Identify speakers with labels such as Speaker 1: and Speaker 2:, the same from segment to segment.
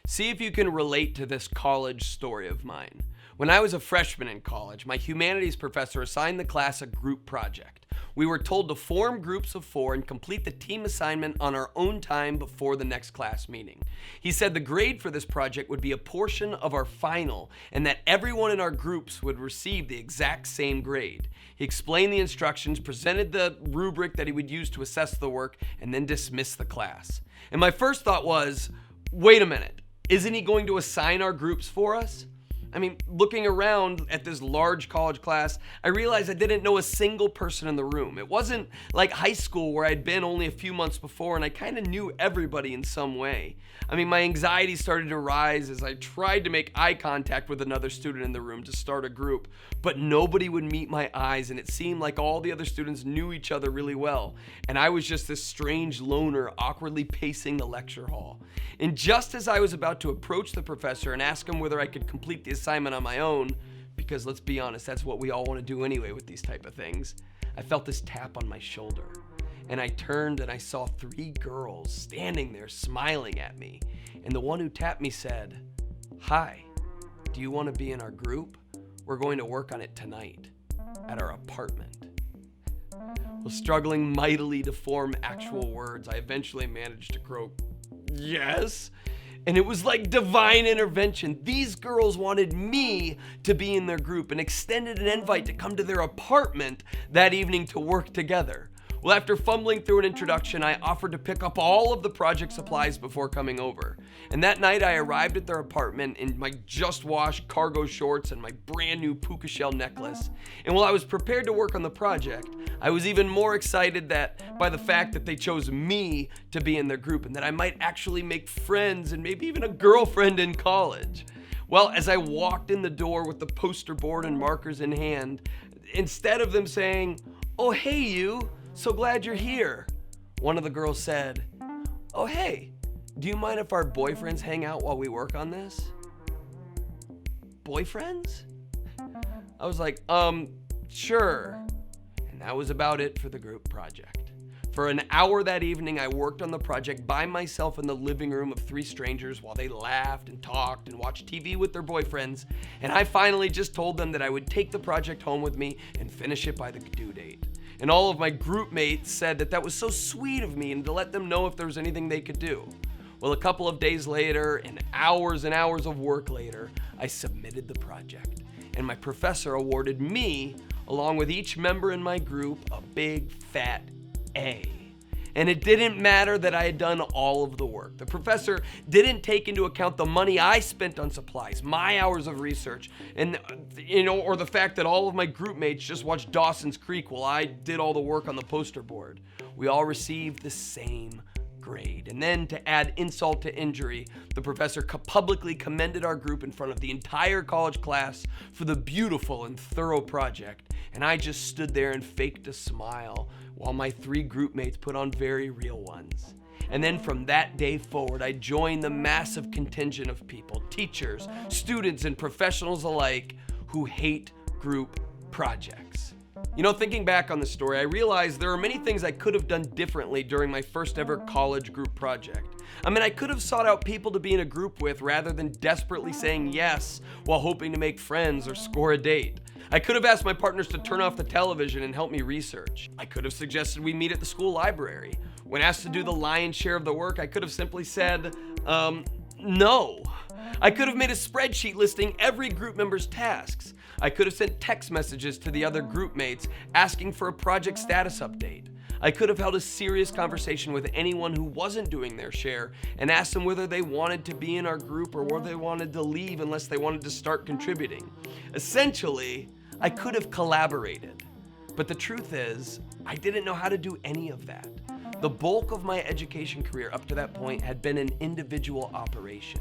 Speaker 1: See if you can relate to this college story of mine. When I was a freshman in college, my humanities professor assigned the class a group project. We were told to form groups of 4 and complete the team assignment on our own time before the next class meeting. He said the grade for this project would be a portion of our final and that everyone in our groups would receive the exact same grade. He explained the instructions, presented the rubric that he would use to assess the work, and then dismissed the class. And my first thought was, wait a minute, isn't he going to assign our groups for us? I mean, looking around at this large college class, I realized I didn't know a single person in the room. It wasn't like high school where I'd been only a few months before and I kind of knew everybody in some way. I mean, my anxiety started to rise as I tried to make eye contact with another student in the room to start a group, but nobody would meet my eyes and it seemed like all the other students knew each other really well. And I was just this strange loner awkwardly pacing the lecture hall. And just as I was about to approach the professor and ask him whether I could complete the assignment on my own, because let's be honest, that's what we all want to do anyway with these type of things, I felt this tap on my shoulder. And I turned and I saw 3 girls standing there smiling at me. And the one who tapped me said, "Hi, do you want to be in our group? We're going to work on it tonight at our apartment." While struggling mightily to form actual words, I eventually managed to croak, "Yes." And it was like divine intervention. These girls wanted me to be in their group and extended an invite to come to their apartment that evening to work together. Well, after fumbling through an introduction, I offered to pick up all of the project supplies before coming over. And that night I arrived at their apartment in my just washed cargo shorts and my brand new puka shell necklace. And while I was prepared to work on the project, I was even more excited by the fact that they chose me to be in their group and that I might actually make friends and maybe even a girlfriend in college. Well, as I walked in the door with the poster board and markers in hand, instead of them saying, "Oh, hey you, so glad you're here," one of the girls said, "Oh, hey, do you mind if our boyfriends hang out while we work on this?" Boyfriends? I was like, sure. And that was about it for the group project. For an hour that evening, I worked on the project by myself in the living room of 3 strangers while they laughed and talked and watched TV with their boyfriends. And I finally just told them that I would take the project home with me and finish it by the due date. And all of my group mates said that was so sweet of me and to let them know if there was anything they could do. Well, a couple of days later and hours of work later, I submitted the project. And my professor awarded me, along with each member in my group, a big fat A. And it didn't matter that I had done all of the work. The professor didn't take into account the money I spent on supplies, my hours of research, and or the fact that all of my group mates just watched Dawson's Creek while I did all the work on the poster board. We all received the same grade. And then to add insult to injury, the professor publicly commended our group in front of the entire college class for the beautiful and thorough project. And I just stood there and faked a smile while my 3 group mates put on very real ones. And then from that day forward, I joined the massive contingent of people, teachers, students, and professionals alike, who hate group projects. Thinking back on the story, I realized there are many things I could have done differently during my first ever college group project. I could have sought out people to be in a group with rather than desperately saying yes while hoping to make friends or score a date. I could have asked my partners to turn off the television and help me research. I could have suggested we meet at the school library. When asked to do the lion's share of the work, I could have simply said, no. I could have made a spreadsheet listing every group member's tasks. I could have sent text messages to the other group mates asking for a project status update. I could have held a serious conversation with anyone who wasn't doing their share and asked them whether they wanted to be in our group or whether they wanted to leave unless they wanted to start contributing. Essentially, I could have collaborated. But the truth is, I didn't know how to do any of that. The bulk of my education career up to that point had been an individual operation.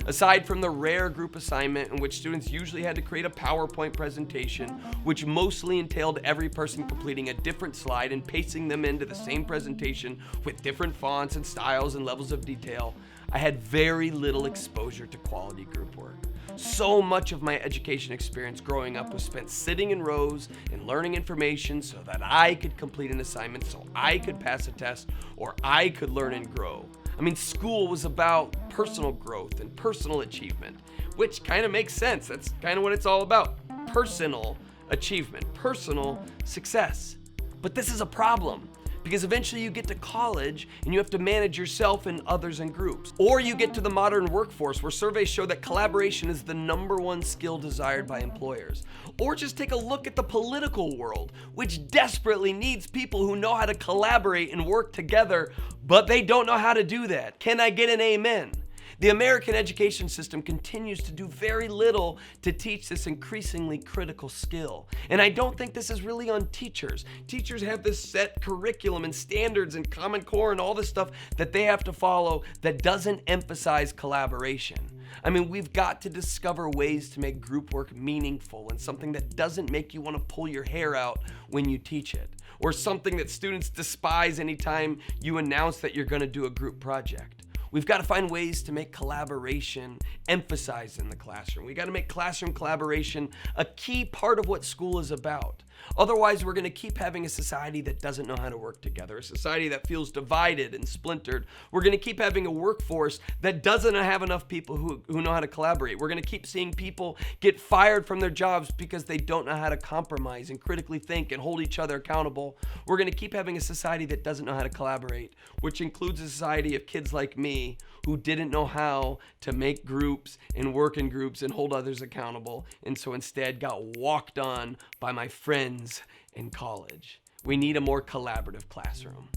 Speaker 1: Aside from the rare group assignment in which students usually had to create a PowerPoint presentation, which mostly entailed every person completing a different slide and pasting them into the same presentation with different fonts and styles and levels of detail, I had very little exposure to quality group work. So much of my education experience growing up was spent sitting in rows and learning information so that I could complete an assignment, so I could pass a test, or I could learn and grow. I mean, school was about personal growth and personal achievement, which kind of makes sense. That's kind of what it's all about. Personal achievement, personal success. But this is a problem, because eventually you get to college and you have to manage yourself and others in groups. Or you get to the modern workforce where surveys show that collaboration is the #1 skill desired by employers. Or just take a look at the political world, which desperately needs people who know how to collaborate and work together, but they don't know how to do that. Can I get an amen? The American education system continues to do very little to teach this increasingly critical skill. And I don't think this is really on teachers. Teachers have this set curriculum and standards and Common Core and all this stuff that they have to follow that doesn't emphasize collaboration. I mean, we've got to discover ways to make group work meaningful and something that doesn't make you want to pull your hair out when you teach it, or something that students despise anytime you announce that you're going to do a group project. We've got to find ways to make collaboration emphasized in the classroom. We've got to make classroom collaboration a key part of what school is about. Otherwise, we're going to keep having a society that doesn't know how to work together, a society that feels divided and splintered. We're going to keep having a workforce that doesn't have enough people who know how to collaborate. We're going to keep seeing people get fired from their jobs because they don't know how to compromise and critically think and hold each other accountable. We're going to keep having a society that doesn't know how to collaborate, which includes a society of kids like me who didn't know how to make groups and work in groups and hold others accountable, and so instead got walked on by my friends in college. We need a more collaborative classroom.